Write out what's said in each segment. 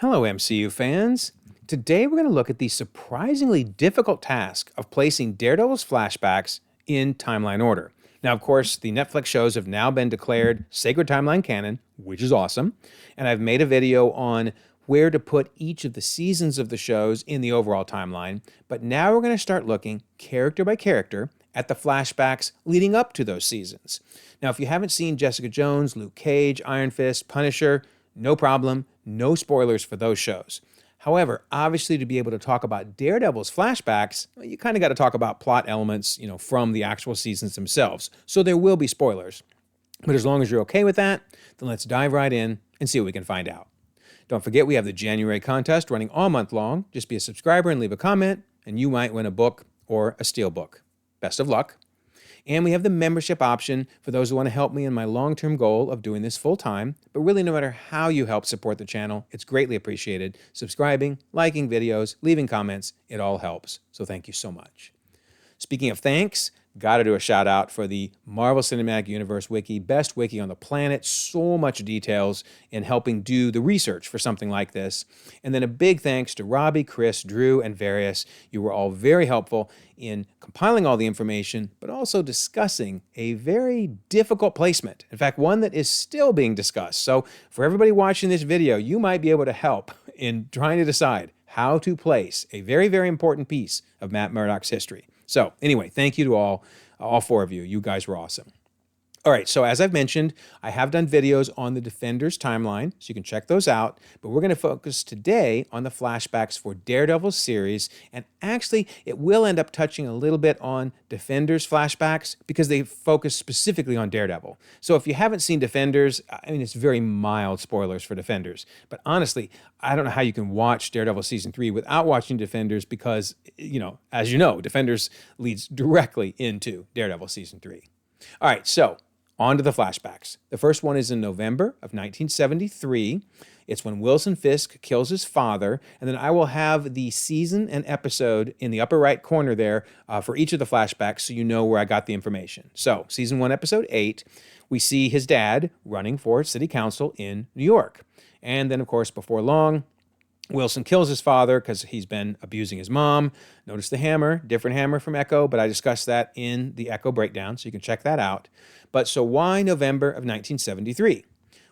Hello, MCU fans. Today we're going to look at the surprisingly difficult task of placing Daredevil's flashbacks in timeline order. Now, of course, the Netflix shows have now been declared sacred timeline canon, which is awesome, and I've made a video on where to put each of the seasons of the shows in the overall timeline, but now we're going to start looking character by character at the flashbacks leading up to those seasons. Now, if you haven't seen Jessica Jones, Luke Cage, Iron Fist, Punisher, no problem, no spoilers for those shows. However, obviously to be able to talk about Daredevil's flashbacks, you kind of got to talk about plot elements, from the actual seasons themselves. So there will be spoilers. But as long as you're okay with that, then let's dive right in and see what we can find out. Don't forget we have the January contest running all month long. Just be a subscriber and leave a comment, and you might win a book or a steelbook. Best of luck. And we have the membership option for those who want to help me in my long-term goal of doing this full-time. But really, no matter how you help support the channel, it's greatly appreciated. Subscribing, liking videos, leaving comments, it all helps. So thank you so much. Speaking of thanks, got to do a shout out for the Marvel Cinematic Universe wiki, best wiki on the planet, so much details in helping do the research for something like this. And then a big thanks to Robbie, Chris, Drew, and Various. You were all very helpful in compiling all the information, but also discussing a very difficult placement. In fact, one that is still being discussed. So for everybody watching this video, you might be able to help in trying to decide how to place a very, very important piece of Matt Murdock's history. So anyway, thank you to all four of you. You guys were awesome. All right, so as I've mentioned, I have done videos on the Defenders timeline, so you can check those out. But we're going to focus today on the flashbacks for Daredevil's series. And actually, it will end up touching a little bit on Defenders flashbacks because they focus specifically on Daredevil. So if you haven't seen Defenders, it's very mild spoilers for Defenders. But honestly, I don't know how you can watch Daredevil Season 3 without watching Defenders because, as you know, Defenders leads directly into Daredevil Season 3. All right, so on to the flashbacks. The first one is in November of 1973. It's when Wilson Fisk kills his father, and then I will have the season and episode in the upper right corner there for each of the flashbacks so you know where I got the information. So, Season 1, Episode 8, we see his dad running for city council in New York. And then, of course, before long, Wilson kills his father because he's been abusing his mom. Notice the hammer, different hammer from Echo, but I discussed that in the Echo breakdown, so you can check that out. But so why November of 1973?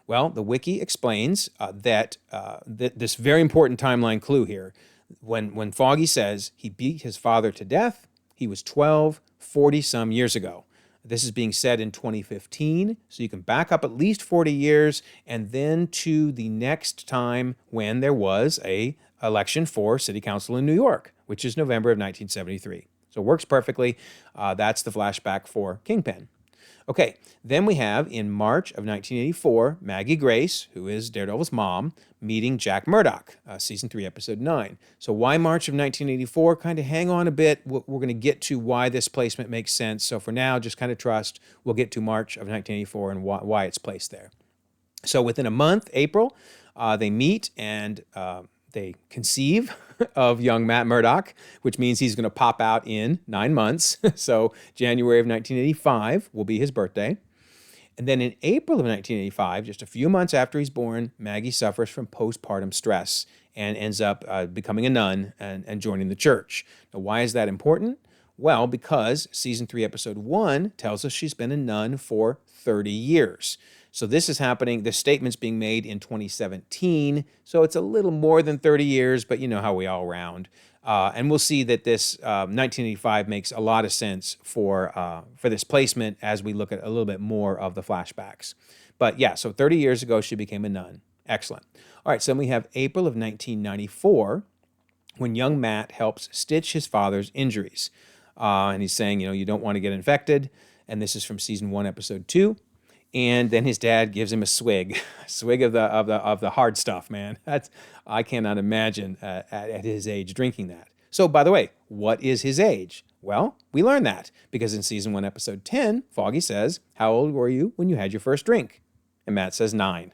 Well, the wiki explains that this very important timeline clue here. When Foggy says he beat his father to death, he was 12, 40-some years ago. This is being said in 2015, so you can back up at least 40 years and then to the next time when there was a election for city council in New York, which is November of 1973. So it works perfectly. That's the flashback for Kingpin. Okay, then we have in March of 1984, Maggie Grace, who is Daredevil's mom, meeting Jack Murdock, Season 3, Episode 9. So why March of 1984? Kind of hang on a bit. We're going to get to why this placement makes sense. So for now, just kind of trust. We'll get to March of 1984 and why it's placed there. So within a month, April, they meet and they conceive of young Matt Murdock, which means he's going to pop out in 9 months. So January of 1985 will be his birthday. And then in April of 1985, just a few months after he's born, Maggie suffers from postpartum stress and ends up becoming a nun and joining the church. Now, why is that important? Well, because Season 3, Episode 1 tells us she's been a nun for 30 years. So this is happening, this statement's being made in 2017, so it's a little more than 30 years, but you know how we all round. And we'll see that this 1985 makes a lot of sense for this placement as we look at a little bit more of the flashbacks. But yeah, so 30 years ago, she became a nun. Excellent. All right, so then we have April of 1994, when young Matt helps stitch his father's injuries. And he's saying, you don't want to get infected. And this is from Season 1, Episode 2. And then his dad gives him a swig of the hard stuff, man. I cannot imagine at his age drinking that. So, by the way, what is his age? Well, we learn that because in Season 1, Episode 10, Foggy says, "How old were you when you had your first drink?" And Matt says 9.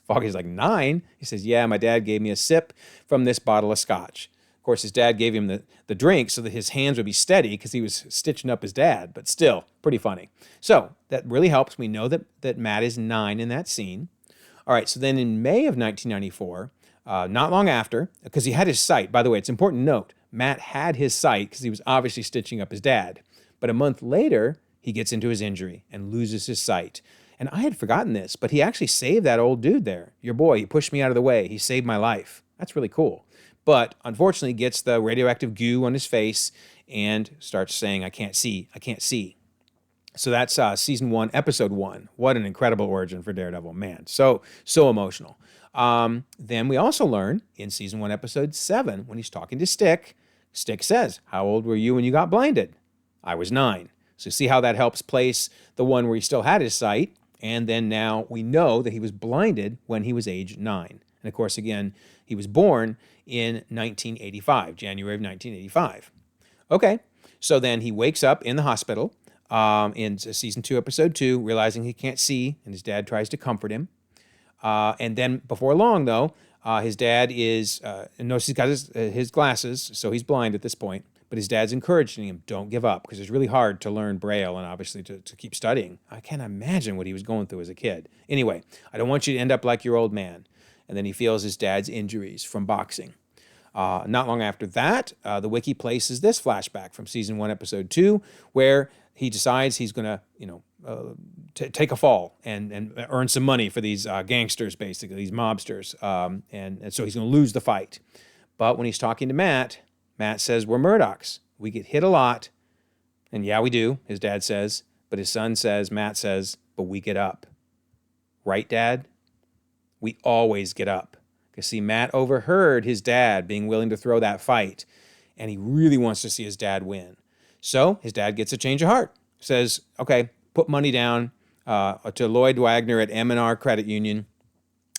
Foggy's like, 9? He says, "Yeah, my dad gave me a sip from this bottle of scotch." Of course, his dad gave him the drink so that his hands would be steady because he was stitching up his dad, but still, pretty funny. So that really helps. We know that Matt is 9 in that scene. All right, so then in May of 1994, not long after, because he had his sight, by the way, it's important to note, Matt had his sight because he was obviously stitching up his dad. But a month later, he gets into his injury and loses his sight. And I had forgotten this, but he actually saved that old dude there. Your boy, he pushed me out of the way. He saved my life. That's really cool. But unfortunately, gets the radioactive goo on his face and starts saying, I can't see, I can't see. So that's season 1, episode 1. What an incredible origin for Daredevil, man. So emotional. Then we also learn in season 1, episode 7, when he's talking to Stick, Stick says, how old were you when you got blinded? I was 9. So see how that helps place the one where he still had his sight. And then now we know that he was blinded when he was age 9. And of course, again, he was born in 1985, January of 1985. Okay, so then he wakes up in the hospital in season 2, episode 2, realizing he can't see, and his dad tries to comfort him. And then before long, though, his dad is, notice he's got his glasses, so he's blind at this point, but his dad's encouraging him, don't give up, because it's really hard to learn Braille and obviously to keep studying. I can't imagine what he was going through as a kid. Anyway, I don't want you to end up like your old man. And then he feels his dad's injuries from boxing. Not long after that, the wiki places this flashback from season 1, episode 2, where he decides he's going to, take a fall and earn some money for these gangsters, basically, these mobsters. And so he's going to lose the fight. But when he's talking to Matt, Matt says, we're Murdocks. We get hit a lot. And yeah, we do, his dad says. But his son says, Matt says, but we get up. Right, Dad? We always get up. Because see, Matt overheard his dad being willing to throw that fight. And he really wants to see his dad win. So his dad gets a change of heart. Says, okay, put money down to Lloyd Wagner at M&R Credit Union.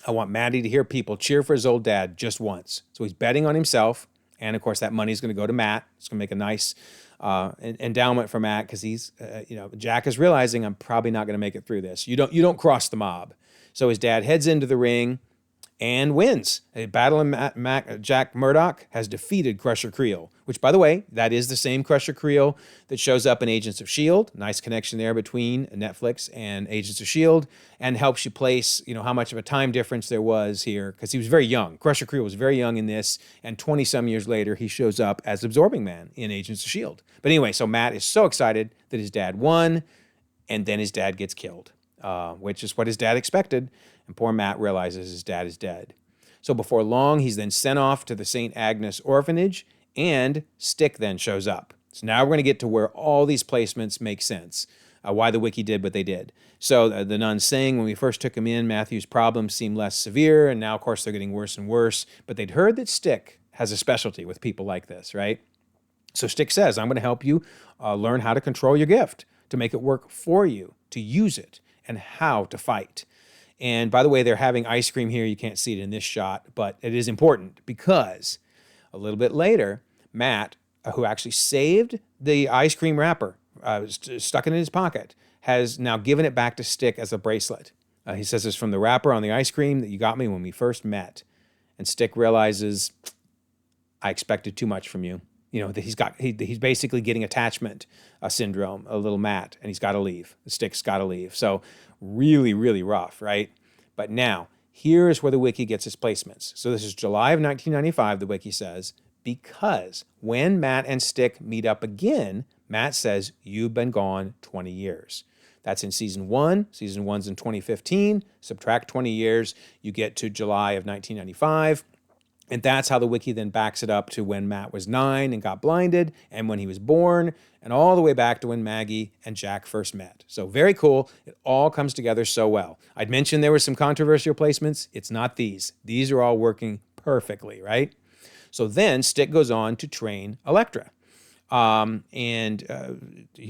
I want Matty to hear people cheer for his old dad just once. So he's betting on himself. And of course, that money is going to go to Matt. It's going to make a nice endowment for Matt because he's, Jack is realizing I'm probably not going to make it through this. You don't cross the mob. So his dad heads into the ring and wins. A battle in Jack Murdock has defeated Crusher Creel, which, by the way, that is the same Crusher Creel that shows up in Agents of S.H.I.E.L.D. Nice connection there between Netflix and Agents of S.H.I.E.L.D. and helps you place, how much of a time difference there was here because he was very young. Crusher Creel was very young in this, and 20-some years later, he shows up as Absorbing Man in Agents of S.H.I.E.L.D. But anyway, so Matt is so excited that his dad won, and then his dad gets killed, which is what his dad expected. And poor Matt realizes his dad is dead. So before long, he's then sent off to the St. Agnes orphanage, and Stick then shows up. So now we're going to get to where all these placements make sense, why the wiki did what they did. So the nuns saying when we first took him in, Matthew's problems seemed less severe, and now, of course, they're getting worse and worse. But they'd heard that Stick has a specialty with people like this, right? So Stick says, I'm going to help you learn how to control your gift, to make it work for you, to use it, and how to fight. And by the way, they're having ice cream here. You can't see it in this shot, but it is important because a little bit later, Matt, who actually saved the ice cream wrapper, stuck it in his pocket, has now given it back to Stick as a bracelet. He says it's from the wrapper on the ice cream that you got me when we first met. And Stick realizes, I expected too much from you. That he's basically getting attachment syndrome, a little Matt, and he's got to leave. The Stick's got to leave. So really, really rough, right? But now, here is where the wiki gets its placements. So this is July of 1995, the wiki says, because when Matt and Stick meet up again, Matt says, you've been gone 20 years. That's in season 1. Season 1's in 2015. Subtract 20 years, you get to July of 1995. And that's how the wiki then backs it up to when Matt was 9 and got blinded, and when he was born, and all the way back to when Maggie and Jack first met. So very cool. It all comes together so well. I'd mentioned there were some controversial placements. It's not these. These are all working perfectly, right? So then Stick goes on to train Elektra. You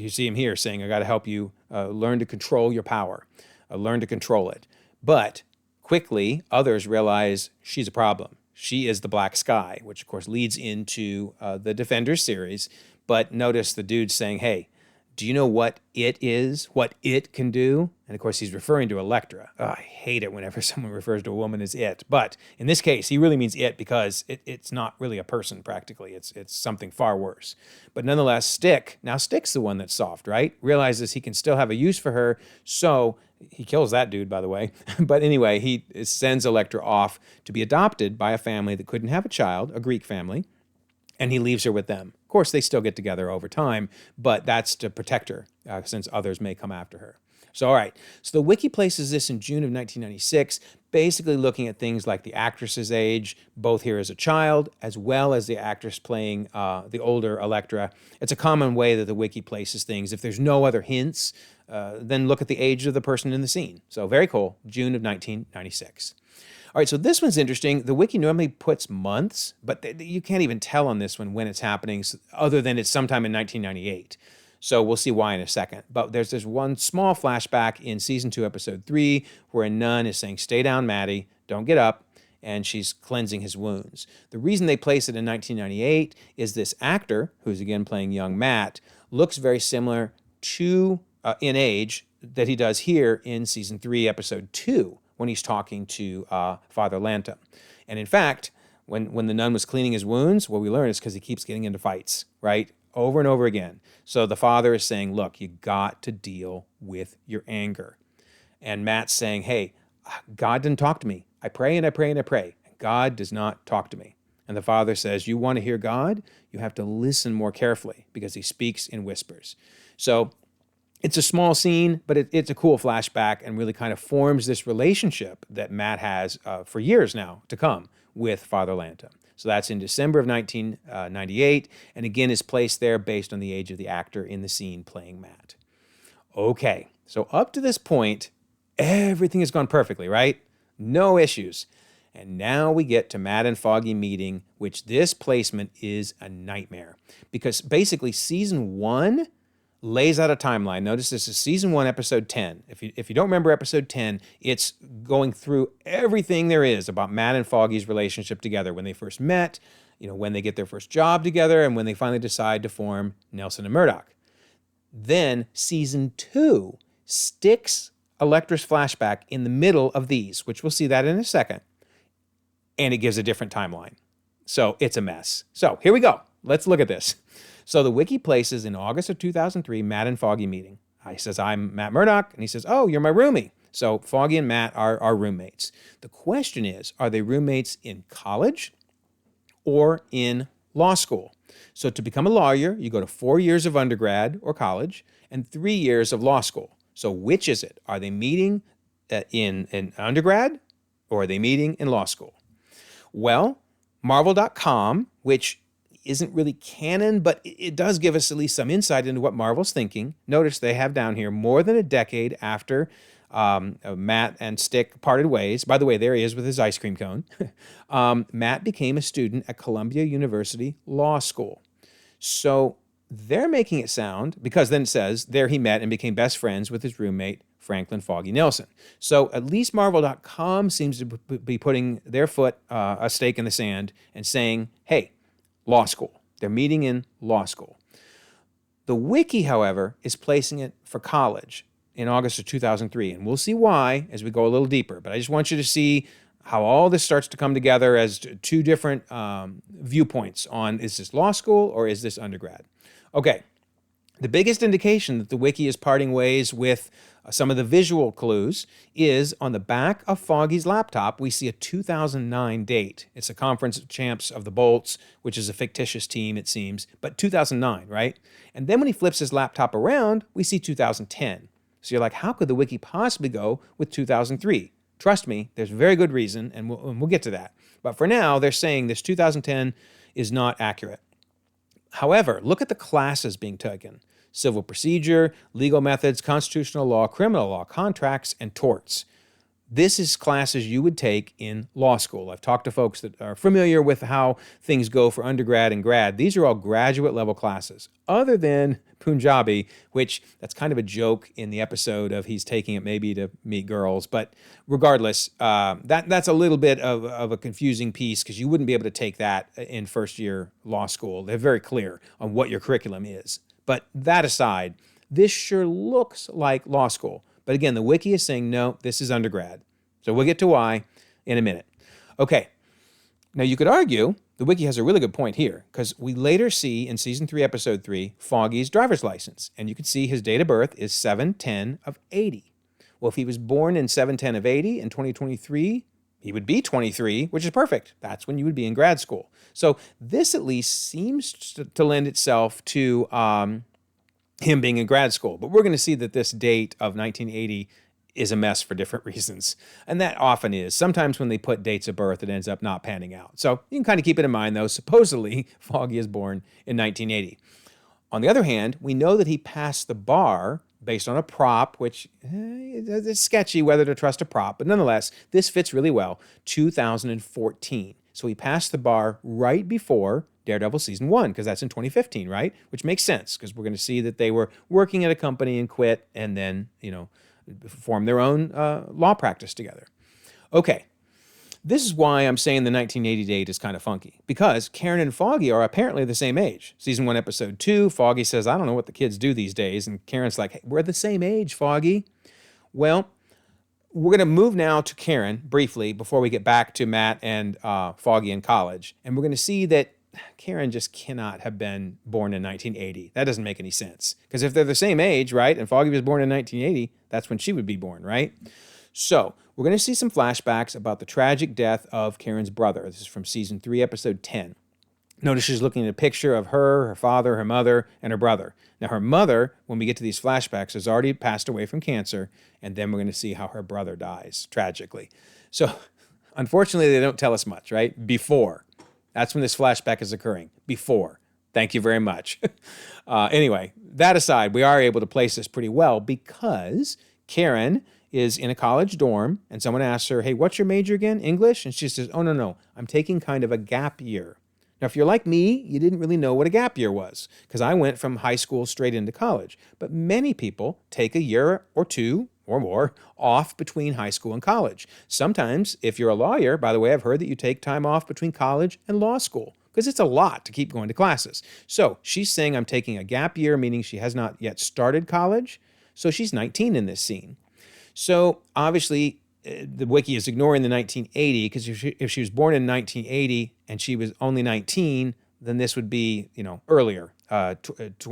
see him here saying, I got to help you learn to control your power, learn to control it. But quickly, others realize she's a problem. She is the Black Sky, which, of course, leads into the Defenders series. But notice the dude saying, hey, do you know what it is, what it can do? And, of course, he's referring to Elektra. Oh, I hate it whenever someone refers to a woman as it. But in this case, he really means it because it's not really a person, practically. It's something far worse. But nonetheless, Stick's the one that's soft, right? Realizes he can still have a use for her, so He kills that dude, by the way. But anyway, he sends Elektra off to be adopted by a family that couldn't have a child, a Greek family, and he leaves her with them. Of course, they still get together over time, but that's to protect her, since others may come after her. So, all right. So the wiki places this in June of 1996, basically looking at things like the actress's age, both here as a child, as well as the actress playing the older Elektra. It's a common way that the wiki places things. If there's no other hints, then look at the age of the person in the scene. So very cool, June of 1996. All right, so this one's interesting. The wiki normally puts months, but you can't even tell on this one when it's happening, other than it's sometime in 1998. So we'll see why in a second. But there's this one small flashback in season 2, episode 3, where a nun is saying, "Stay down, Maddie, don't get up," and she's cleansing his wounds. The reason they place it in 1998 is this actor, who's again playing young Matt, looks very similar to, in age, that he does here in season 3, episode 2, when he's talking to Father Lantom. And in fact, when the nun was cleaning his wounds, what we learn is because he keeps getting into fights, right? Over and over again. So the father is saying, look, you got to deal with your anger. And Matt's saying, hey, God didn't talk to me. I pray and I pray and I pray. And God does not talk to me. And the father says, you want to hear God? You have to listen more carefully because he speaks in whispers. So it's a small scene, but it's a cool flashback and really kind of forms this relationship that Matt has for years now to come with Father Lantom. So that's in December of 1998, and again is placed there based on the age of the actor in the scene playing Matt. Okay, so up to this point, everything has gone perfectly, right? No issues. And now we get to Matt and Foggy meeting, which this placement is a nightmare. Because basically season 1 lays out a timeline. Notice this is season 1, episode 10. If you don't remember episode 10, it's going through everything there is about Matt and Foggy's relationship together, when they first met, when they get their first job together, and when they finally decide to form Nelson and Murdock. Then season 2 sticks Elektra's flashback in the middle of these, which we'll see that in a second, and it gives a different timeline. So it's a mess. So here we go. Let's look at this. So the wiki places in August of 2003, Matt and Foggy meeting. He says, I'm Matt Murdock, and he says, oh, you're my roomie. So Foggy and Matt are roommates. The question is, are they roommates in college or in law school? So to become a lawyer, you go to 4 years of undergrad or college and 3 years of law school. So which is it? Are they meeting in undergrad or are they meeting in law school? Well, Marvel.com, which isn't really canon, but it does give us at least some insight into what Marvel's thinking. Notice they have down here more than a decade after Matt and Stick parted ways. By the way, there he is with his ice cream cone. Matt became a student at Columbia University Law School. So they're making it sound, because then it says, there he met and became best friends with his roommate, Franklin Foggy Nelson. So at least Marvel.com seems to be putting their foot, a stake in the sand, and saying, hey, law school. They're meeting in law school. The wiki, however, is placing it for college in August of 2003, and we'll see why as we go a little deeper. But I just want you to see how all this starts to come together as two different viewpoints on, is this law school or is this undergrad? Okay, the biggest indication that the wiki is parting ways with some of the visual clues is on the back of Foggy's laptop, we see a 2009 date. It's a Conference of Champs of the Bolts, which is a fictitious team, it seems, but 2009, right? And then when he flips his laptop around, we see 2010. So you're like, how could the wiki possibly go with 2003? Trust me, there's a very good reason, and we'll get to that. But for now, they're saying this 2010 is not accurate. However, look at the classes being taken: civil procedure, legal methods, constitutional law, criminal law, contracts, and torts. This is classes you would take in law school. I've talked to folks that are familiar with how things go for undergrad and grad. These are all graduate level classes, other than Punjabi, which that's kind of a joke in the episode of he's taking it maybe to meet girls. But regardless, that's a little bit of a confusing piece, because you wouldn't be able to take that in first year law school. They're very clear on what your curriculum is. But that aside, this sure looks like law school. But again, the wiki is saying, no, this is undergrad. So we'll get to why in a minute. Okay, now you could argue the wiki has a really good point here, because we later see in season 3, episode 3, Foggy's driver's license. And you can see his date of birth is 7/10 of 80. Well, if he was born in 7/10 of 80 in 2023, he would be 23, which is perfect. That's when you would be in grad school. So this at least seems to lend itself to him being in grad school. But we're going to see that this date of 1980 is a mess for different reasons. And that often is. Sometimes when they put dates of birth, it ends up not panning out. So you can kind of keep it in mind, though. Supposedly, Foggy is born in 1980. On the other hand, we know that he passed the bar based on a prop, which it's sketchy whether to trust a prop. But nonetheless, this fits really well. 2014. So he passed the bar right before Daredevil Season 1, because that's in 2015, right? Which makes sense, because we're going to see that they were working at a company and quit and then, form their own law practice together. Okay, this is why I'm saying the 1980 date is kind of funky, because Karen and Foggy are apparently the same age. Season 1, Episode 2, Foggy says, I don't know what the kids do these days, and Karen's like, hey, we're the same age, Foggy. Well, we're going to move now to Karen briefly before we get back to Matt and Foggy in college, and we're going to see that Karen just cannot have been born in 1980. That doesn't make any sense. Because if they're the same age, right, and Foggy was born in 1980, that's when she would be born, right? So we're going to see some flashbacks about the tragic death of Karen's brother. This is from Season 3, Episode 10. Notice she's looking at a picture of her father, her mother, and her brother. Now, her mother, when we get to these flashbacks, has already passed away from cancer, and then we're going to see how her brother dies, tragically. So, unfortunately, they don't tell us much, right? Before. That's when this flashback is occurring. Before. Thank you very much. Anyway, that aside, we are able to place this pretty well because Karen is in a college dorm and someone asks her, hey, what's your major again? English? And she says, oh, no, I'm taking kind of a gap year. Now, if you're like me, you didn't really know what a gap year was because I went from high school straight into college. But many people take a year or two or more off between high school and college. Sometimes, if you're a lawyer, by the way, I've heard that you take time off between college and law school because it's a lot to keep going to classes. So she's saying I'm taking a gap year, meaning she has not yet started college. So she's 19 in this scene. So obviously, the wiki is ignoring the 1980 because if she was born in 1980 and she was only 19, then this would be, earlier, it'd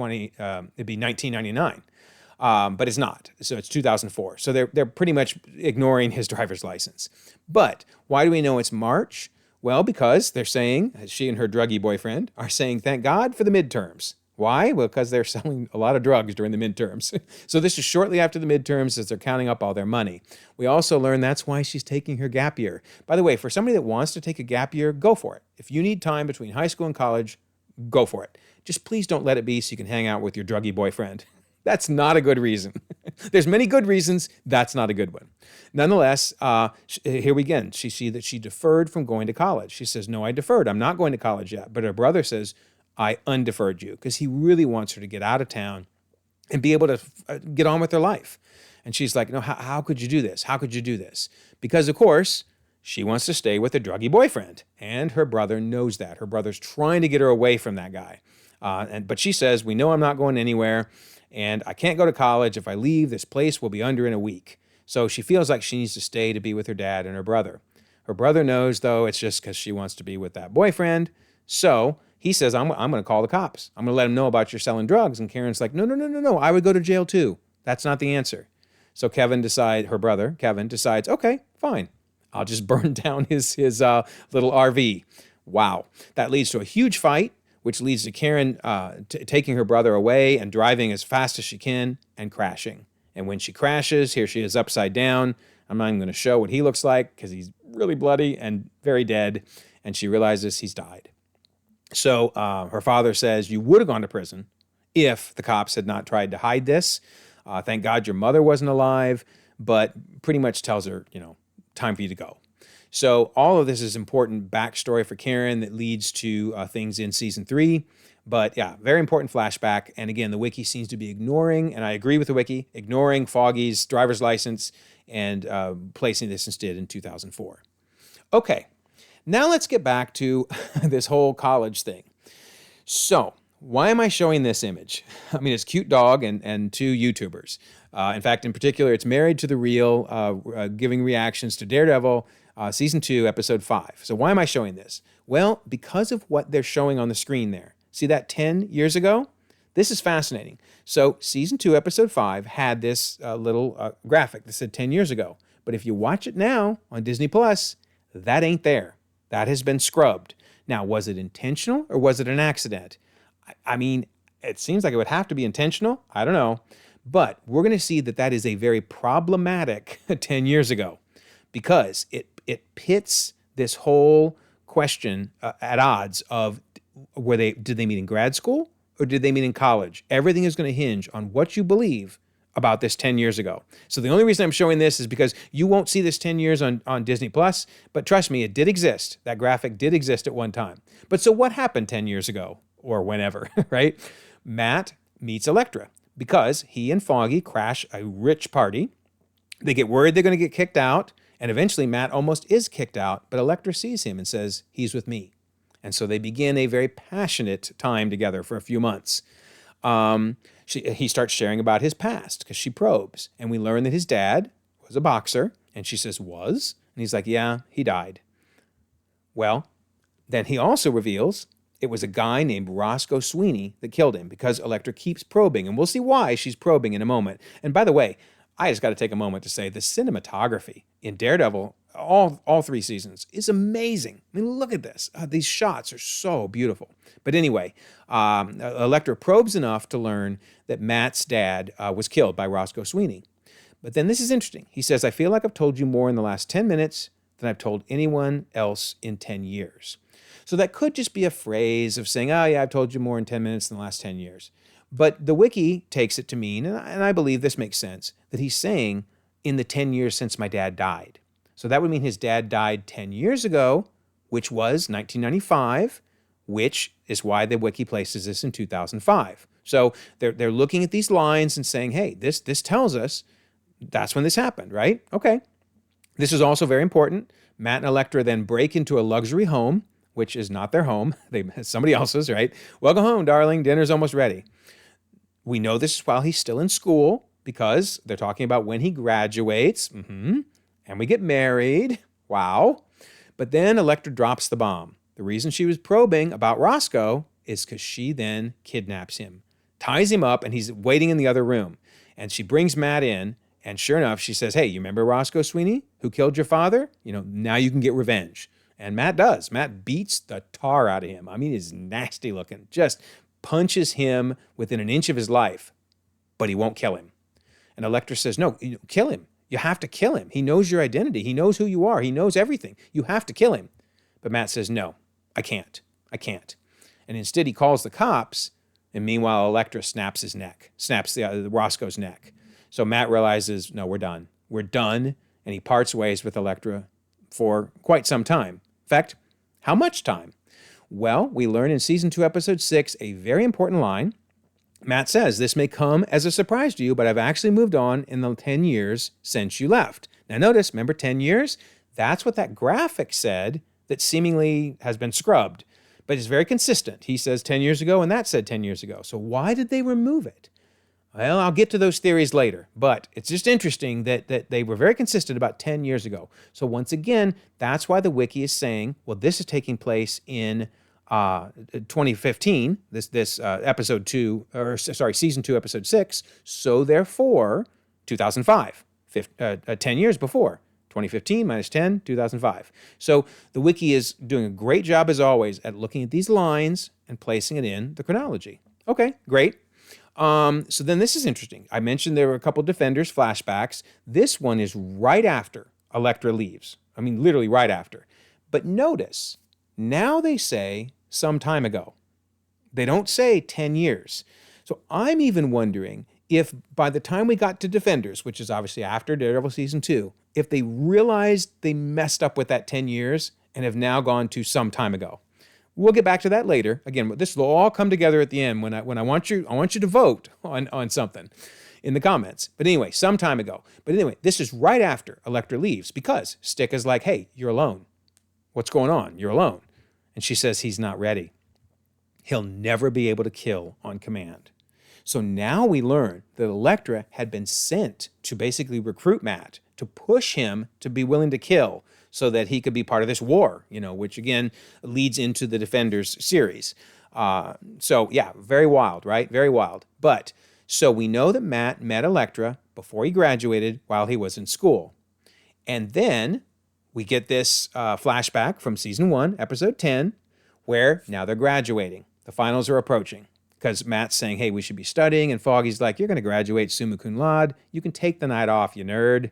be 1999. But it's not. So it's 2004. So they're pretty much ignoring his driver's license. But why do we know it's March? Well, because they're saying, she and her druggy boyfriend are saying, thank God for the midterms. Why? Well, because they're selling a lot of drugs during the midterms. So this is shortly after the midterms as they're counting up all their money. We also learn that's why she's taking her gap year. By the way, for somebody that wants to take a gap year, go for it. If you need time between high school and college, go for it. Just please don't let it be so you can hang out with your druggy boyfriend. That's not a good reason. There's many good reasons. That's not a good one. Nonetheless, here we again. She sees that she deferred from going to college. She says, no, I deferred. I'm not going to college yet. But her brother says, I undeferred you because he really wants her to get out of town and be able to get on with her life. And she's like, no, how could you do this? How could you do this? Because, of course, she wants to stay with a druggy boyfriend. And her brother knows that. Her brother's trying to get her away from that guy. But she says, we know I'm not going anywhere. And I can't go to college. If I leave, this place will be under in a week. So she feels like she needs to stay to be with her dad and her brother. Her brother knows, though, it's just because she wants to be with that boyfriend. So he says, I'm going to call the cops. I'm going to let them know about your selling drugs. And Karen's like, no. I would go to jail, too. That's not the answer. So her brother, Kevin, decides, okay, fine. I'll just burn down his little RV. Wow. That leads to a huge fight, which leads to Karen taking her brother away and driving as fast as she can and crashing. And when she crashes, here she is upside down. I'm not even going to show what he looks like because he's really bloody and very dead. And she realizes he's died. So her father says, you would have gone to prison if the cops had not tried to hide this. Thank God your mother wasn't alive, but pretty much tells her, time for you to go. So all of this is important backstory for Karen that leads to things in season 3. But yeah, very important flashback. And again, the wiki seems to be ignoring, and I agree with the wiki, ignoring Foggy's driver's license and placing this instead in 2004. Okay, now let's get back to this whole college thing. So why am I showing this image? I mean, it's a cute dog and two YouTubers. In fact, in particular, it's Married to the Real, giving reactions to Daredevil, Season 2, Episode 5. So why am I showing this? Well, because of what they're showing on the screen there. See that 10 years ago? This is fascinating. So season 2, episode 5 had this little graphic that said 10 years ago. But if you watch it now on Disney Plus, that ain't there. That has been scrubbed. Now, was it intentional or was it an accident? I mean, it seems like it would have to be intentional. I don't know. But we're going to see that that is a very problematic 10 years ago, because it pits this whole question at odds of did they meet in grad school or did they meet in college? Everything is going to hinge on what you believe about this 10 years ago. So the only reason I'm showing this is because you won't see this 10 years on Disney Plus, but trust me, it did exist. That graphic did exist at one time. But so what happened 10 years ago or whenever, right? Matt meets Elektra because he and Foggy crash a rich party. They get worried they're going to get kicked out, and eventually Matt almost is kicked out, but Elektra sees him and says, he's with me. And so they begin a very passionate time together for a few months. He starts sharing about his past because she probes. And we learn that his dad was a boxer. And she says, was? And he's like, yeah, he died. Well, then he also reveals it was a guy named Roscoe Sweeney that killed him, because Elektra keeps probing. And we'll see why she's probing in a moment. And by the way, I just got to take a moment to say the cinematography in Daredevil, all 3 seasons, is amazing. I mean, look at this. These shots are so beautiful. But anyway, Elektra probes enough to learn that Matt's dad was killed by Roscoe Sweeney. But then this is interesting. He says, I feel like I've told you more in the last 10 minutes than I've told anyone else in 10 years. So that could just be a phrase of saying, oh yeah, I've told you more in 10 minutes than the last 10 years. But the wiki takes it to mean, and I believe this makes sense, that he's saying in the 10 years since my dad died. So that would mean his dad died 10 years ago, which was 1995, which is why the wiki places this in 2005. So they're looking at these lines and saying, hey, this tells us that's when this happened, right? Okay. This is also very important. Matt and Elektra then break into a luxury home, which is not their home. Somebody else's, right? Welcome home, darling. Dinner's almost ready. We know this is while he's still in school, because they're talking about when he graduates. And we get married. Wow. But then Elektra drops the bomb. The reason she was probing about Roscoe is because she then kidnaps him, ties him up, and he's waiting in the other room. And she brings Matt in, and sure enough, she says, hey, you remember Roscoe Sweeney, who killed your father? Now you can get revenge. And Matt does. Matt beats the tar out of him. I mean, he's nasty looking. Just punches him within an inch of his life, but he won't kill him. And Elektra says, no, kill him. You have to kill him. He knows your identity. He knows who you are. He knows everything. You have to kill him. But Matt says, no, I can't. And instead he calls the cops, and meanwhile Elektra snaps his neck, snaps the Roscoe's neck. So Matt realizes, no, we're done. We're done, and he parts ways with Elektra for quite some time. In fact, how much time? Well, we learn in season 2, episode 6, a very important line. Matt says, this may come as a surprise to you, but I've actually moved on in the 10 years since you left. Now notice, remember 10 years? That's what that graphic said that seemingly has been scrubbed. But it's very consistent. He says 10 years ago, and that said 10 years ago. So why did they remove it? Well, I'll get to those theories later, but it's just interesting that they were very consistent about 10 years ago. So once again, that's why the wiki is saying, well, this is taking place in 2015, this episode 2, or sorry, season 2, episode 6. So therefore, 2005, 10 years before. 2015 minus 10, 2005. So the wiki is doing a great job, as always, at looking at these lines and placing it in the chronology. Okay, great. So then this is interesting. I mentioned there were a couple Defenders flashbacks. This one is right after Elektra leaves. I mean, literally right after. But notice, now they say some time ago. They don't say 10 years. So I'm even wondering if by the time we got to Defenders, which is obviously after Daredevil season 2, if they realized they messed up with that 10 years and have now gone to some time ago. We'll get back to that later. Again, this will all come together at the end when I want you to vote on something in the comments. But anyway, some time ago. But anyway, this is right after Elektra leaves, because Stick is like, hey, you're alone. What's going on? You're alone. And she says he's not ready. He'll never be able to kill on command. So now we learn that Elektra had been sent to basically recruit Matt, to push him to be willing to kill so that he could be part of this war, which again leads into the Defenders series. So yeah, very wild, right? Very wild. But so we know that Matt met Elektra before he graduated while he was in school. And then we get this flashback from season 1, episode 10, where now they're graduating. The finals are approaching because Matt's saying, hey, we should be studying. And Foggy's like, you're going to graduate summa cum laude. You can take the night off, you nerd.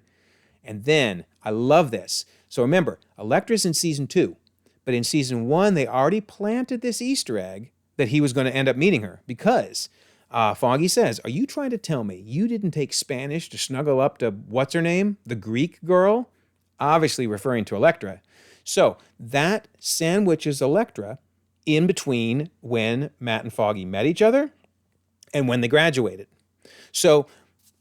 And then, I love this. So remember, Elektra's in season 2. But in season 1, they already planted this Easter egg that he was going to end up meeting her because Foggy says, are you trying to tell me you didn't take Spanish to snuggle up to what's her name? The Greek girl? Obviously referring to Elektra. So that sandwiches Elektra in between when Matt and Foggy met each other and when they graduated. So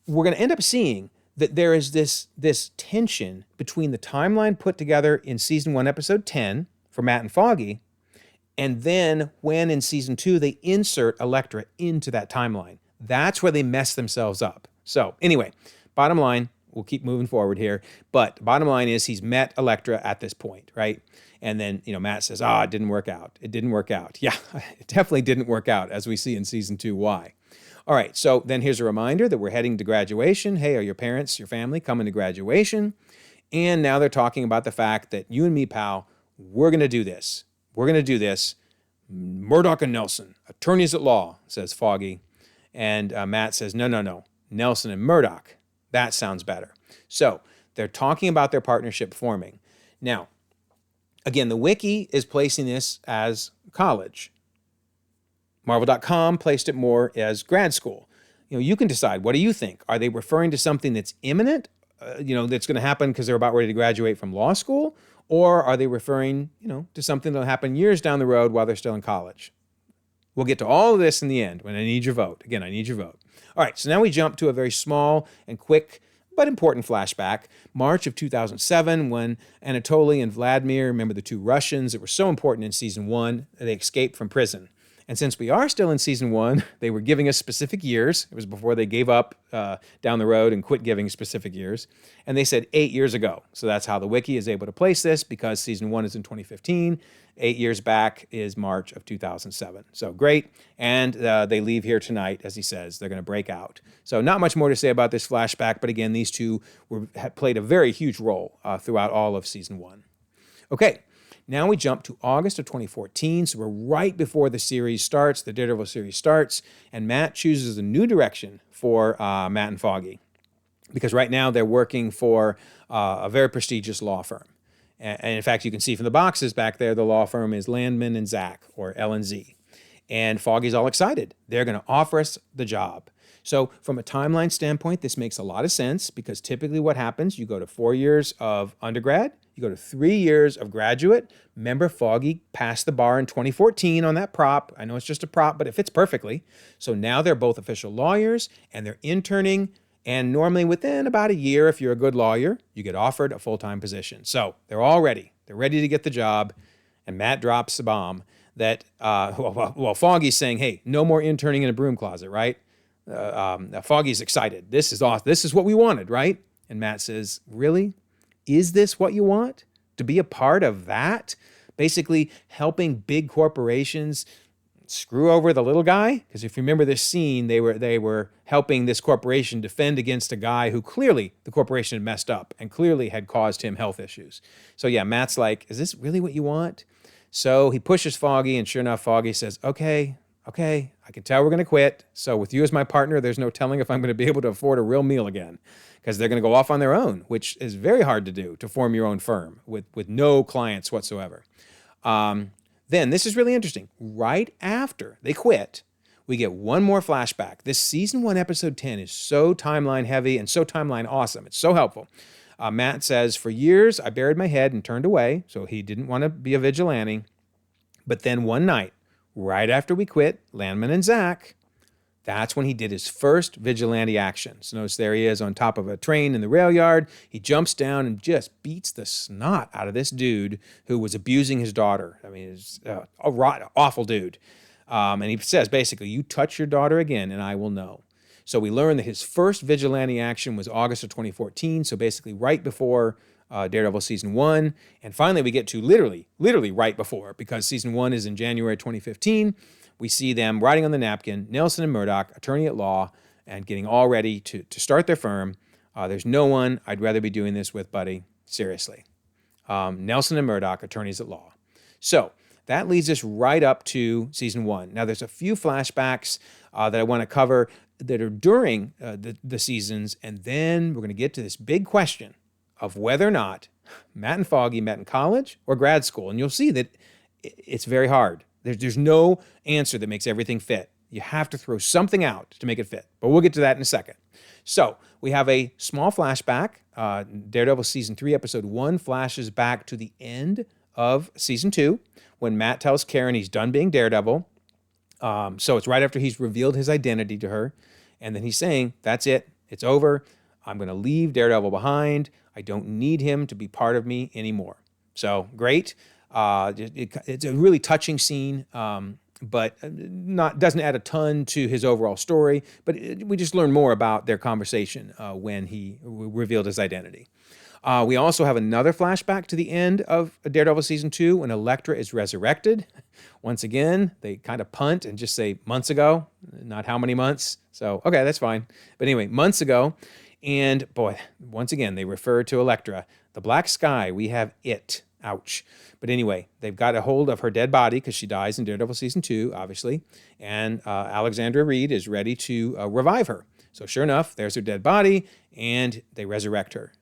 we're going to end up seeing that there is this tension between the timeline put together in season 1, episode 10 for Matt and Foggy, and then when in season 2 they insert Elektra into that timeline. That's where they mess themselves up. So anyway, bottom line, we'll keep moving forward here, but bottom line is he's met Elektra at this point, right? And then, Matt says, it didn't work out. It didn't work out. Yeah, it definitely didn't work out, as we see in season 2 why. All right, so then here's a reminder that we're heading to graduation. Hey, are your parents, your family coming to graduation? And now they're talking about the fact that you and me, pal, we're going to do this. We're going to do this. Murdock and Nelson, attorneys at law, says Foggy. And Matt says, no. Nelson and Murdock. That sounds better. So they're talking about their partnership forming. Now, again, the wiki is placing this as college. Marvel.com placed it more as grad school. You can decide. What do you think? Are they referring to something that's imminent, that's going to happen because they're about ready to graduate from law school? Or are they referring, to something that'll happen years down the road while they're still in college? We'll get to all of this in the end when I need your vote. Again, I need your vote. All right, so now we jump to a very small and quick but important flashback. March of 2007, when Anatoly and Vladimir, remember the 2 Russians that were so important in season 1, they escaped from prison. And since we are still in season 1, they were giving us specific years. It was before they gave up down the road and quit giving specific years. And they said 8 years ago. So that's how the wiki is able to place this, because season 1 is in 2015. 8 years back is March of 2007. So great. And they leave here tonight, as he says. They're going to break out. So not much more to say about this flashback. But again, these two played a very huge role throughout all of season 1. Okay. Now we jump to August of 2014, so we're right before the series starts, the Daredevil series starts, and Matt chooses a new direction for Matt and Foggy, because right now they're working for a very prestigious law firm. And in fact, you can see from the boxes back there, the law firm is Landman and Zach, or L&Z. And Foggy's all excited. They're going to offer us the job. So from a timeline standpoint, this makes a lot of sense, because typically what happens, you go to 4 years of undergrad, you go to 3 years of graduate. Remember, Foggy passed the bar in 2014 on that prop. I know it's just a prop, but it fits perfectly. So now they're both official lawyers, and they're interning. And normally within about a year, if you're a good lawyer, you get offered a full-time position. So they're all ready. They're ready to get the job. And Matt drops the bomb that, Foggy's saying, hey, no more interning in a broom closet, right? Foggy's excited. This is awesome. This is what we wanted, right? And Matt says, really? Is this what you want? To be a part of that? Basically helping big corporations screw over the little guy? Because if you remember this scene, they were helping this corporation defend against a guy who clearly the corporation had messed up and clearly had caused him health issues. So yeah, Matt's like, is this really what you want? So he pushes Foggy, and sure enough, Foggy says, okay, I can tell we're going to quit. So with you as my partner, there's no telling if I'm going to be able to afford a real meal again, because they're going to go off on their own, which is very hard to do, to form your own firm with no clients whatsoever. Then, this is really interesting. Right after they quit, we get one more flashback. This season 1, episode 10 is so timeline heavy and so timeline awesome. It's so helpful. Matt says, for years, I buried my head and turned away, so he didn't want to be a vigilante. But then one night, right after we quit, Landman and Zach, that's when he did his first vigilante action. So notice there he is on top of a train in the rail yard. He jumps down and just beats the snot out of this dude who was abusing his daughter. I mean, it's awful dude. And he says, basically, you touch your daughter again and I will know. So we learned that his first vigilante action was August of 2014. So basically right before Daredevil season 1. And finally, we get to literally right before, because season 1 is in January 2015. We see them writing on the napkin, Nelson and Murdock, attorney at law, and getting all ready to start their firm. There's no one I'd rather be doing this with, buddy. Seriously. Nelson and Murdock, attorneys at law. So that leads us right up to season 1. Now, there's a few flashbacks that I want to cover that are during the seasons, and then we're going to get to this big question of whether or not Matt and Foggy met in college or grad school. And you'll see that it's very hard. There's no answer that makes everything fit. You have to throw something out to make it fit. But we'll get to that in a second. So we have a small flashback. Daredevil season 3, episode 1 flashes back to the end of season 2 when Matt tells Karen he's done being Daredevil. So it's right after he's revealed his identity to her. And then he's saying, that's it. It's over. I'm going to leave Daredevil behind. I don't need him to be part of me anymore. So great. It's a really touching scene, but doesn't add a ton to his overall story. But we just learn more about their conversation when he revealed his identity. We also have another flashback to the end of Daredevil season 2 when Elektra is resurrected. Once again, they kind of punt and just say months ago, not how many months. So, okay, that's fine. But anyway, months ago. And boy, once again, they refer to Elektra. The black sky, we have it. Ouch. But anyway, they've got a hold of her dead body because she dies in Daredevil season 2, obviously. And Alexandra Reed is ready to revive her. So sure enough, there's her dead body, and they resurrect her.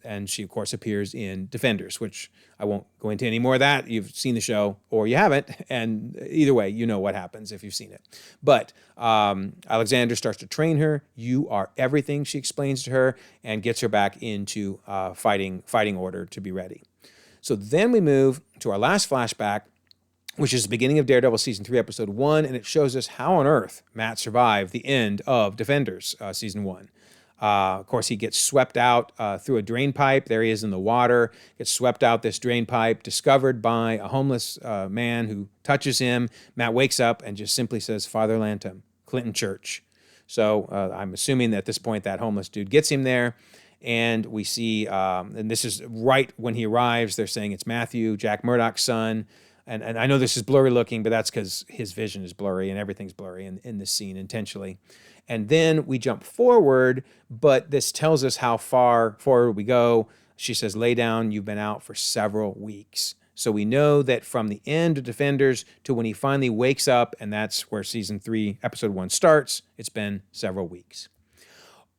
And she, of course, appears in Defenders, which I won't go into any more of that. You've seen the show, or you haven't. And either way, you know what happens if you've seen it. But Alexander starts to train her. You are everything, she explains to her, and gets her back into fighting order to be ready. So then we move to our last flashback, which is the beginning of Daredevil season 3, episode 1, and it shows us how on earth Matt survived the end of Defenders season 1. Of course, he gets swept out through a drain pipe. There he is in the water, gets swept out this drain pipe, discovered by a homeless man who touches him. Matt wakes up and just simply says, Father Lantom, Clinton Church. So I'm assuming that at this point that homeless dude gets him there. And we see, and this is right when he arrives, they're saying it's Matthew, Jack Murdock's son. And I know this is blurry looking, but that's because his vision is blurry and everything's blurry in this scene intentionally. And then we jump forward, but this tells us how far forward we go. She says, lay down, you've been out for several weeks. So we know that from the end of Defenders to when he finally wakes up, and that's where season 3, episode 1 starts, it's been several weeks.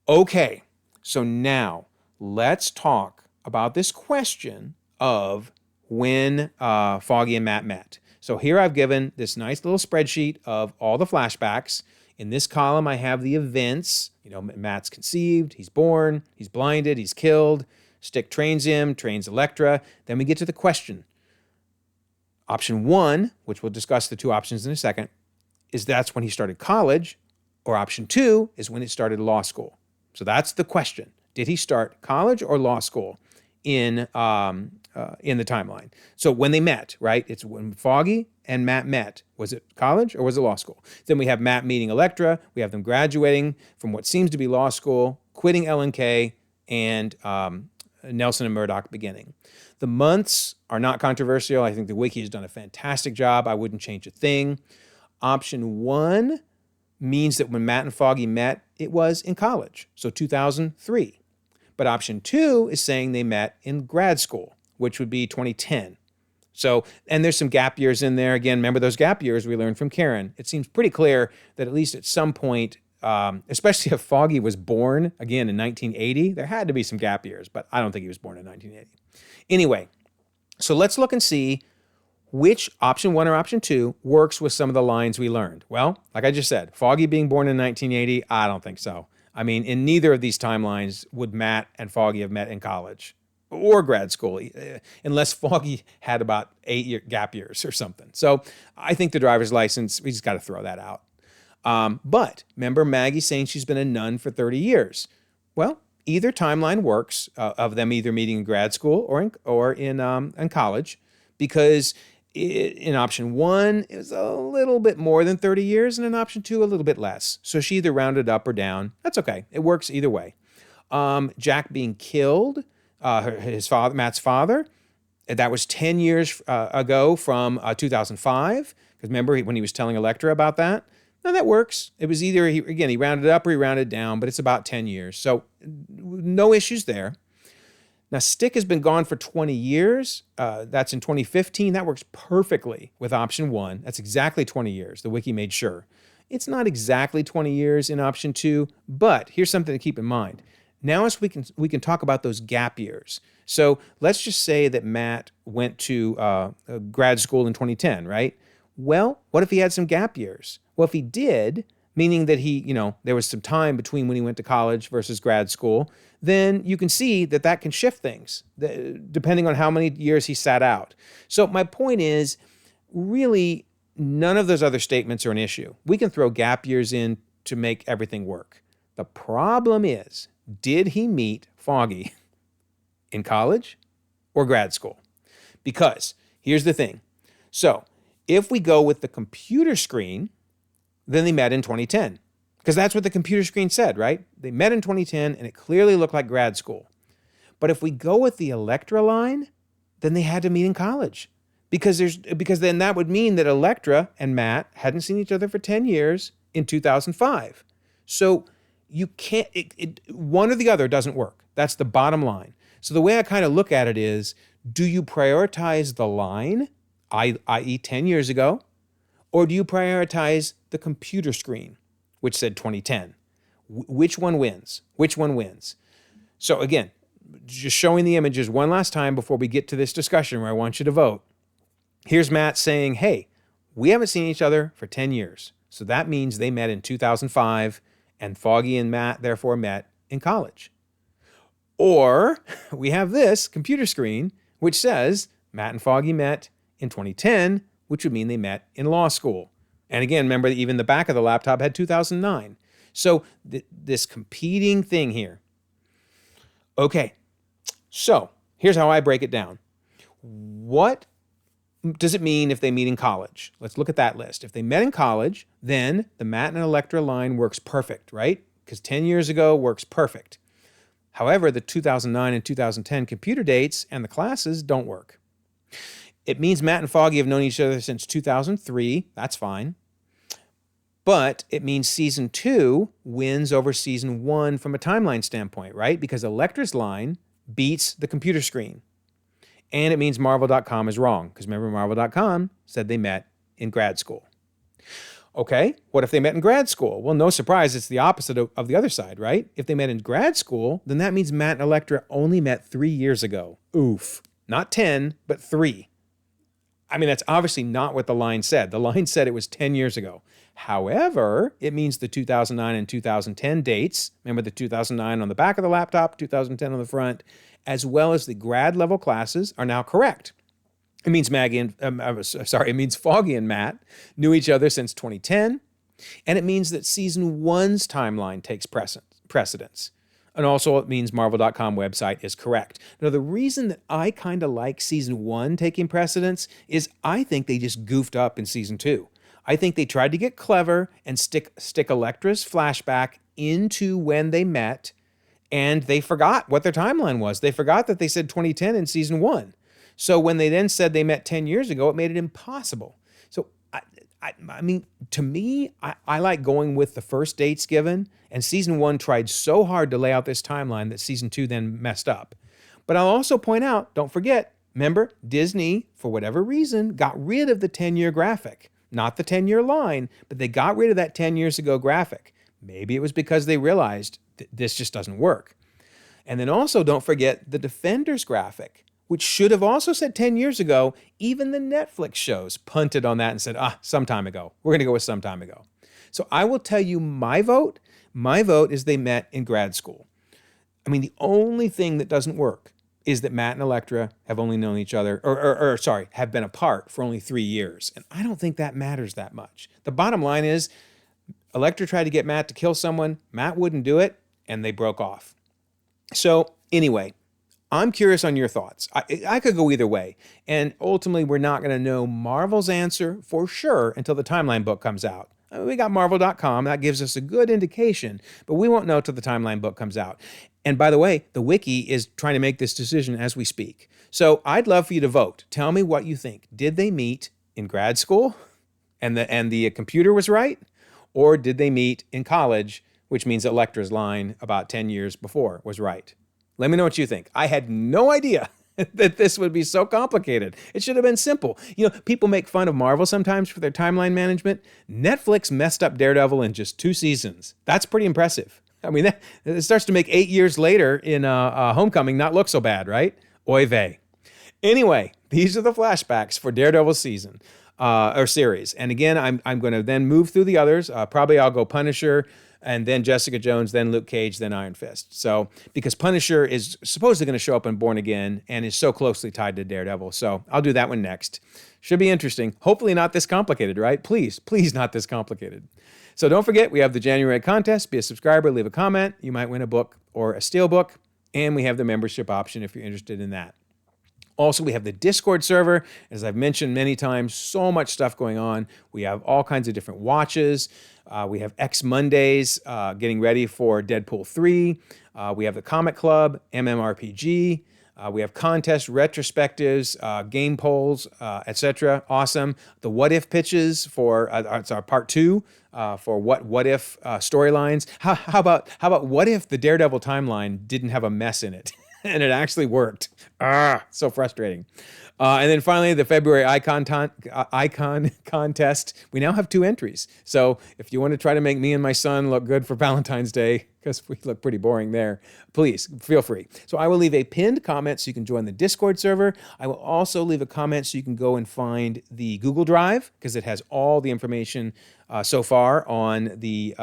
Okay, so now let's talk about this question of when Foggy and Matt met. So here I've given this nice little spreadsheet of all the flashbacks. In this column, I have the events. You know, Matt's conceived, he's born, he's blinded, he's killed. Stick trains him, trains Elektra. Then we get to the question. Option 1, which we'll discuss the two options in a second, is that's when he started college, or option 2 is when he started law school. So that's the question. Did he start college or law school in the timeline? So when they met, right? It's when Foggy and Matt met. Was it college or was it law school? Then we have Matt meeting Elektra. We have them graduating from what seems to be law school, quitting LNK, and Nelson and Murdock beginning. The months are not controversial. I think the wiki has done a fantastic job. I wouldn't change a thing. Option 1 means that when Matt and Foggy met, it was in college, so 2003. But option 2 is saying they met in grad school, which would be 2010. So, and there's some gap years in there. Again, remember those gap years we learned from Karen. It seems pretty clear that at least at some point, especially if Foggy was born, again, in 1980, there had to be some gap years, but I don't think he was born in 1980. Anyway, so let's look and see which option 1 or option 2 works with some of the lines we learned. Well, like I just said, Foggy being born in 1980, I don't think so. I mean, in neither of these timelines would Matt and Foggy have met in college or grad school, unless Foggy had about 8 gap years or something. So I think the driver's license, we just got to throw that out. But remember Maggie saying she's been a nun for 30 years. Well, either timeline works of them either meeting in grad school or in college, because in option 1, it was a little bit more than 30 years, and in option 2, a little bit less. So she either rounded up or down. That's okay. It works either way. Jack being killed, his father, Matt's father. That was 10 years ago from 2005. Because remember when he was telling Elektra about that? Now that works. It was either, he rounded up or he rounded down, but it's about 10 years. So no issues there. Now, Stick has been gone for 20 years. That's in 2015. That works perfectly with option 1. That's exactly 20 years. The wiki made sure. It's not exactly 20 years in option 2, but here's something to keep in mind. Now we can talk about those gap years. So let's just say that Matt went to grad school in 2010, right? Well, what if he had some gap years? Well, if he did, meaning that there was some time between when he went to college versus grad school, then you can see that can shift things depending on how many years he sat out. So my point is, really, none of those other statements are an issue. We can throw gap years in to make everything work. The problem is, did he meet Foggy in college or grad school? Because here's the thing. So if we go with the computer screen, then they met in 2010. Because that's what the computer screen said, right? They met in 2010 and it clearly looked like grad school. But if we go with the Elektra line, then they had to meet in college. Because then that would mean that Elektra and Matt hadn't seen each other for 10 years in 2005. So you can't, one or the other doesn't work. That's the bottom line. So the way I kind of look at it is, do you prioritize the line, i.e. 10 years ago, or do you prioritize the computer screen, which said 2010? Which one wins? Which one wins? So again, just showing the images one last time before we get to this discussion where I want you to vote. Here's Matt saying, hey, we haven't seen each other for 10 years. So that means they met in 2005 and Foggy and Matt therefore met in college. Or we have this computer screen, which says Matt and Foggy met in 2010, which would mean they met in law school. And again, remember that even the back of the laptop had 2009. So this competing thing here. Okay, so here's how I break it down. What does it mean if they meet in college? Let's look at that list. If they met in college, then the Matt and Elektra line works perfect, right? Because 10 years ago works perfect. However, the 2009 and 2010 computer dates and the classes don't work. It means Matt and Foggy have known each other since 2003. That's fine. But it means season 2 wins over season 1 from a timeline standpoint, right? Because Elektra's line beats the computer screen. And it means Marvel.com is wrong. Because remember, Marvel.com said they met in grad school. Okay, what if they met in grad school? Well, no surprise, it's the opposite of the other side, right? If they met in grad school, then that means Matt and Elektra only met 3 years ago. Oof. Not 10, but 3. I mean, that's obviously not what the line said. The line said it was 10 years ago. However, it means the 2009 and 2010 dates, remember the 2009 on the back of the laptop, 2010 on the front, as well as the grad level classes are now correct. It means it means Foggy and Matt knew each other since 2010, and it means that season 1's timeline takes precedence. And also it means Marvel.com website is correct. Now, the reason that I kind of like season 1 taking precedence is I think they just goofed up in season 2. I think they tried to get clever and stick Elektra's flashback into when they met, and they forgot what their timeline was. They forgot that they said 2010 in season 1. So when they then said they met 10 years ago, it made it impossible. So, I mean, to me, I like going with the first dates given, and season 1 tried so hard to lay out this timeline that season 2 then messed up. But I'll also point out, don't forget, remember, Disney, for whatever reason, got rid of the 10-year graphic. Not the 10-year line, but they got rid of that 10 years ago graphic. Maybe it was because they realized this just doesn't work. And then also don't forget the Defenders graphic, which should have also said 10 years ago. Even the Netflix shows punted on that and said, some time ago. We're going to go with some time ago. So I will tell you my vote. My vote is they met in grad school. I mean, the only thing that doesn't work is that Matt and Elektra have only known each other, have been apart for only 3 years. And I don't think that matters that much. The bottom line is, Elektra tried to get Matt to kill someone, Matt wouldn't do it, and they broke off. So anyway, I'm curious on your thoughts. I could go either way. And ultimately, we're not going to know Marvel's answer for sure until the timeline book comes out. We got Marvel.com. That gives us a good indication, but we won't know till the timeline book comes out. And by the way, the wiki is trying to make this decision as we speak. So I'd love for you to vote. Tell me what you think. Did they meet in grad school and the computer was right? Or did they meet in college, which means Elektra's line about 10 years before was right? Let me know what you think. I had no idea that this would be so complicated. It should have been simple. You know, people make fun of Marvel sometimes for their timeline management. Netflix messed up Daredevil in just 2 seasons. That's pretty impressive. I mean, it starts to make 8 years later in Homecoming not look so bad, right? Oy vey. Anyway, these are the flashbacks for Daredevil season or series. And again, I'm going to then move through the others. Probably I'll go Punisher, and then Jessica Jones, then Luke Cage, then Iron Fist. So, because Punisher is supposedly going to show up in Born Again and is so closely tied to Daredevil. So, I'll do that one next. Should be interesting. Hopefully not this complicated, right? Please not this complicated. So, don't forget, we have the January contest. Be a subscriber, leave a comment. You might win a book or a steel book. And we have the membership option if you're interested in that. Also, we have the Discord server. As I've mentioned many times, so much stuff going on. We have all kinds of different watches. We have X Mondays, getting ready for Deadpool 3. We have the Comic Club, MMORPG. We have contests, retrospectives, game polls, etc. Awesome. The What If pitches for it's our part 2 for what if storylines. How about what if the Daredevil timeline didn't have a mess in it? And it actually worked. So frustrating. And then finally, the February icon contest. We now have 2 entries. So if you want to try to make me and my son look good for Valentine's Day, because we look pretty boring there, please feel free. So I will leave a pinned comment so you can join the Discord server. I will also leave a comment so you can go and find the Google Drive, because it has all the information so far on the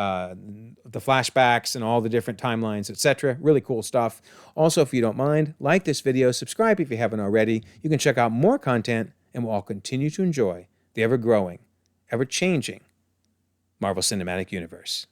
flashbacks and all the different timelines, etc. Really cool stuff. Also, if you don't mind, like this video, subscribe if you haven't already. You can check out more content, and we'll all continue to enjoy the ever-growing, ever-changing Marvel Cinematic Universe.